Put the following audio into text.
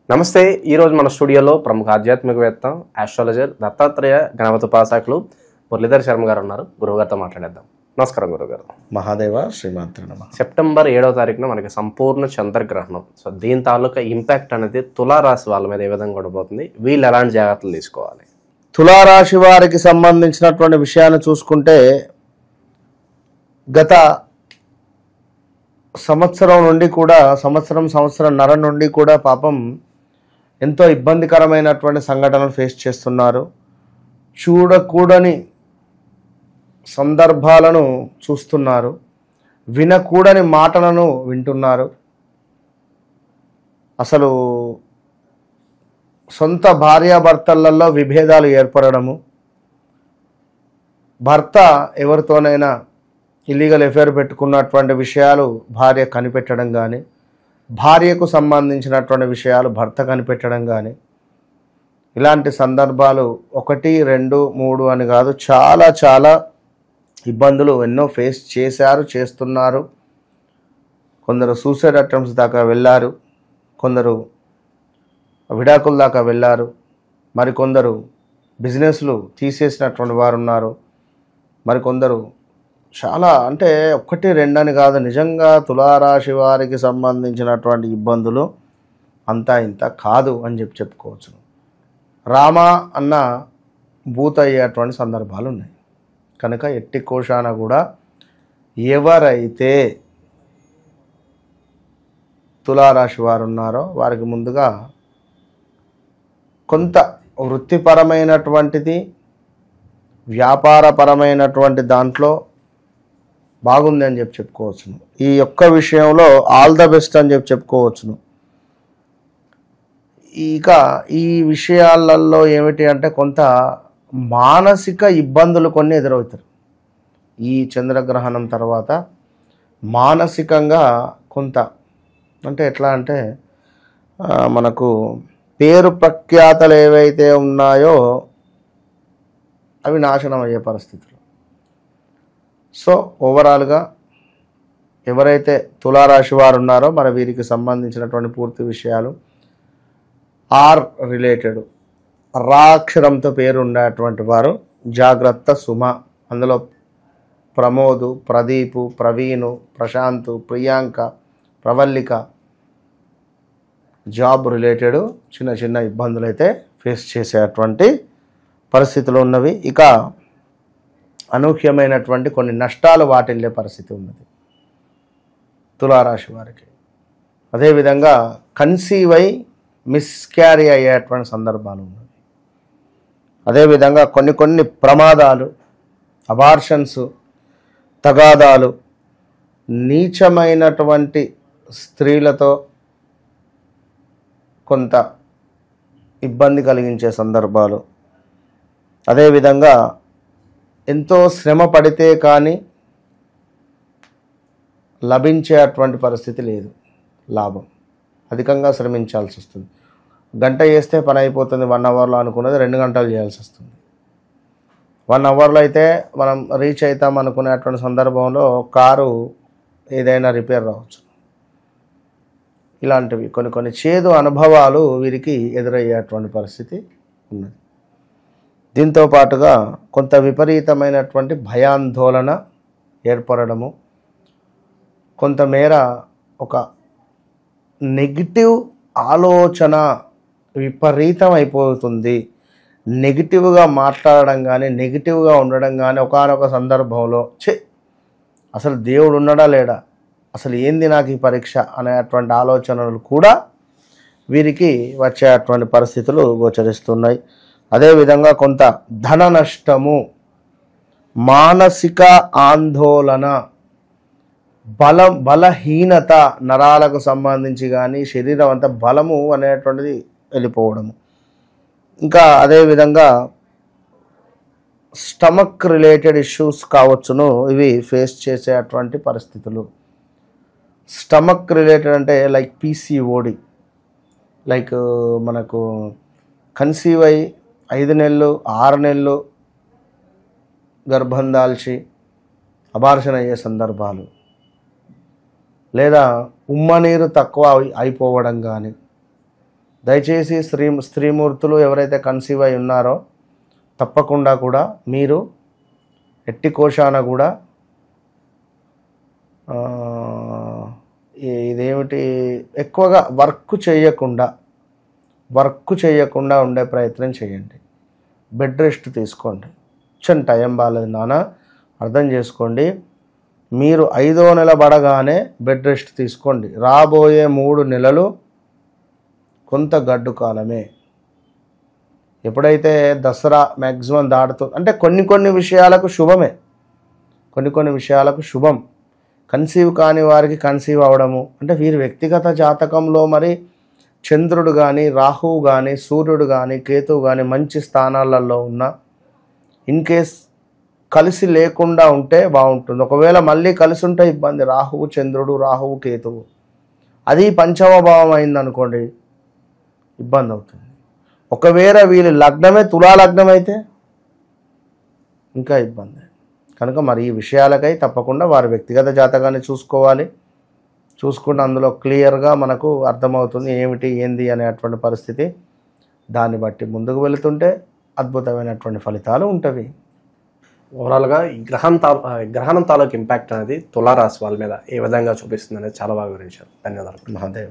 నమస్తే. ఈరోజు మన స్టూడియోలో ప్రముఖ ఆధ్యాత్మికవేత్త ఆస్ట్రాలజర్ దత్తాత్రేయ గణపతుపాసకులు మురళీధర్ శర్మ గారు ఉన్నారు. గురువుగారితో మాట్లాడేద్దాం. నమస్కారం గురుగారు. మహాదేవ శ్రీమాత్ర నమః. సెప్టెంబర్ 7వ తారీఖున మనకి సంపూర్ణ చంద్రగ్రహణం. సో దీని తాలూకా ఇంపాక్ట్ అనేది తులారాశి వాళ్ళ మీద ఏ విధంగా ఉండబోతుంది, వీళ్ళు ఎలాంటి జాగ్రత్తలు తీసుకోవాలి? తులారాశి వారికి సంబంధించినటువంటి విషయాన్ని చూసుకుంటే గత సంవత్సరం నుండి కూడా సంవత్సరంన్నర నుండి కూడా పాపం ఎంతో ఇబ్బందికరమైనటువంటి సంఘటనలు ఫేస్ చేస్తున్నారు. చూడకూడని సందర్భాలను చూస్తున్నారు, వినకూడని మాటలను వింటున్నారు. అసలు సొంత భార్యాభర్తలలో విభేదాలు ఏర్పడము, భర్త ఎవరితోనైనా ఇల్లీగల్ ఎఫైర్ పెట్టుకున్నటువంటి విషయాలు భార్య కనిపెట్టడం కానీ, భార్యకు సంబంధించినటువంటి విషయాలు భర్త కనిపెట్టడం కానీ, ఇలాంటి సందర్భాలు 1, 2, 3 అని కాదు, చాలా ఇబ్బందులు ఎన్నో ఫేస్ చేస్తున్నారు. కొందరు సూసైడ్ అటెంప్ట్స్ దాకా వెళ్ళారు, కొందరు విడాకుల దాకా వెళ్ళారు, మరికొందరు బిజినెస్లు తీసేసినటువంటి వారు ఉన్నారు, మరికొందరు చాలా అంటే 1, 2 అని కాదు, నిజంగా తులారాశి వారికి సంబంధించినటువంటి ఇబ్బందులు అంతా ఇంత కాదు అని చెప్పుకోవచ్చు. రామా అన్న భూత అయ్యేటువంటి సందర్భాలు ఉన్నాయి. కనుక ఎట్టి కోశాన కూడా ఎవరైతే తులారాశి వారు ఉన్నారో వారికి ముందుగా కొంత వృత్తిపరమైనటువంటిది, వ్యాపారపరమైనటువంటి దాంట్లో బాగుంది అని చెప్పుకోవచ్చును. ఈ ఒక్క విషయంలో ఆల్ ద బెస్ట్ అని చెప్పుకోవచ్చును. ఇక ఈ విషయాలలో ఏమిటి అంటే కొంత మానసిక ఇబ్బందులు కొన్ని ఎదురవుతారు. ఈ చంద్రగ్రహణం తర్వాత మానసికంగా కొంత అంటే ఎట్లా అంటే మనకు పేరు ప్రఖ్యాతలు ఏవైతే ఉన్నాయో అవి నాశనం అయ్యే పరిస్థితులు. సో ఓవరాల్గా ఎవరైతే తులారాశి వారు ఉన్నారో మరి వీరికి సంబంధించినటువంటి పూర్తి విషయాలు ఆర్ రిలేటెడ్, రా అక్షరంతో పేరు ఉండేటువంటి వారు జాగ్రత్త సుమ. అందులో ప్రమోదు, ప్రదీపు, ప్రవీణు, ప్రశాంతు, ప్రియాంక, ప్రవల్లిక జాబ్ రిలేటెడ్ చిన్న ఇబ్బందులు అయితే ఫేస్ చేసేటువంటి పరిస్థితులు ఉన్నవి. ఇక అనూహ్యమైనటువంటి కొన్ని నష్టాలు వాటిల్లే పరిస్థితి ఉన్నది తులారాశి వారికి. అదేవిధంగా కన్సీవ్ అయి మిస్క్యారీ అయ్యేటువంటి సందర్భాలు ఉన్నవి. అదేవిధంగా కొన్ని ప్రమాదాలు, అబార్షన్స్, తగాదాలు, నీచమైనటువంటి స్త్రీలతో కొంత ఇబ్బంది కలిగించే సందర్భాలు, అదేవిధంగా ఎంతో శ్రమ పడితే కానీ లభించేటువంటి పరిస్థితి లేదు. లాభం అధికంగా శ్రమించాల్సి వస్తుంది. గంట చేస్తే పని అయిపోతుంది, 1 అవర్లో అనుకున్నది 2 గంటలు చేయాల్సి వస్తుంది. 1 అవర్లో అయితే మనం రీచ్ అవుతాం అనుకునేటువంటి సందర్భంలో కారు ఏదైనా రిపేర్ రావచ్చు. ఇలాంటివి కొన్ని చేదు అనుభవాలు వీరికి ఎదురయ్యేటువంటి పరిస్థితి ఉన్నది. దీంతో పాటుగా కొంత విపరీతమైనటువంటి భయాందోళన ఏర్పడము, కొంతమేర ఒక నెగిటివ్ ఆలోచన విపరీతం అయిపోతుంది. నెగిటివ్గా మాట్లాడడం కానీ, నెగిటివ్గా ఉండడం కానీ, ఒకానొక సందర్భంలో అసలు దేవుడు ఉన్నాడా లేడా, అసలు ఏంది నాకు ఈ పరీక్ష అనేటువంటి ఆలోచనలు కూడా వీరికి వచ్చేటువంటి పరిస్థితులు గోచరిస్తున్నాయి. అదేవిధంగా కొంత ధన నష్టము, మానసిక ఆందోళన, బలహీనత, నరాలకు సంబంధించి కానీ శరీరం అంతా బలము అనేటువంటిది వెళ్ళిపోవడము. ఇంకా అదేవిధంగా స్టమక్ రిలేటెడ్ ఇష్యూస్ కావచ్చును, ఇవి ఫేస్ చేసేటువంటి పరిస్థితులు. స్టమక్ రిలేటెడ్ అంటే లైక్ పీసీఓడి, లైక్ మనకు కన్సీవ్ అయి 5 నెలలు 6 నెలలు గర్భం దాల్చి అబార్షన్ అయ్యే సందర్భాలు, లేదా ఉమ్మ నీరు తక్కువ అయిపోవడం కానీ, దయచేసి స్త్రీమూర్తులు ఎవరైతే కన్సీవ్ అయి ఉన్నారో తప్పకుండా కూడా మీరు ఎట్టి కోశాన కూడా ఇదేమిటి ఎక్కువగా వర్క్ చేయకుండా ఉండే ప్రయత్నం చేయండి. బెడ్ రెస్ట్ తీసుకోండి. కొంచెం టైం బాగాలేదు నాన్న, అర్థం చేసుకోండి. మీరు 5వ నెల పడగానే బెడ్ రెస్ట్ తీసుకోండి. రాబోయే 3 నెలలు కొంత గడ్డు కాలమే. ఎప్పుడైతే దసరా మ్యాక్సిమం దాటుతుంది అంటే కొన్ని విషయాలకు శుభమే, కొన్ని విషయాలకు శుభం. కన్సీవ్ కాని వారికి కన్సీవ్ అవడము అంటే వీరి వ్యక్తిగత జాతకంలో మరి చంద్రుడు కానీ, రాహువు కానీ, సూర్యుడు కానీ, కేతువు కానీ మంచి స్థానాలలో ఉన్న ఇన్ కేస్ కలిసి లేకుండా ఉంటే బాగుంటుంది. ఒకవేళ మళ్ళీ కలిసి ఉంటే ఇబ్బంది. రాహువు చంద్రుడు, రాహువు కేతువు, అది 5వ భావం అయిందనుకోండి ఇబ్బంది అవుతుంది. ఒకవేళ వీళ్ళ లగ్నమే తులా లగ్నం అయితే ఇంకా ఇబ్బంది. కనుక మరి ఈ విషయాలకై తప్పకుండా వారి వ్యక్తిగత జాతకాన్ని చూసుకుంటే అందులో క్లియర్గా మనకు అర్థమవుతుంది ఏమిటి ఏంది అనేటువంటి పరిస్థితి. దాన్ని బట్టి ముందుకు వెళుతుంటే అద్భుతమైనటువంటి ఫలితాలు ఉంటవి. ఓవరాల్గా ఈ గ్రహణం తాలూకు ఇంపాక్ట్ అనేది తులారాశి వాళ్ళ మీద ఏ విధంగా చూపిస్తుంది అనేది చాలా బాగా వివరించారు. ధన్యవాదాలు. మహాదేవ.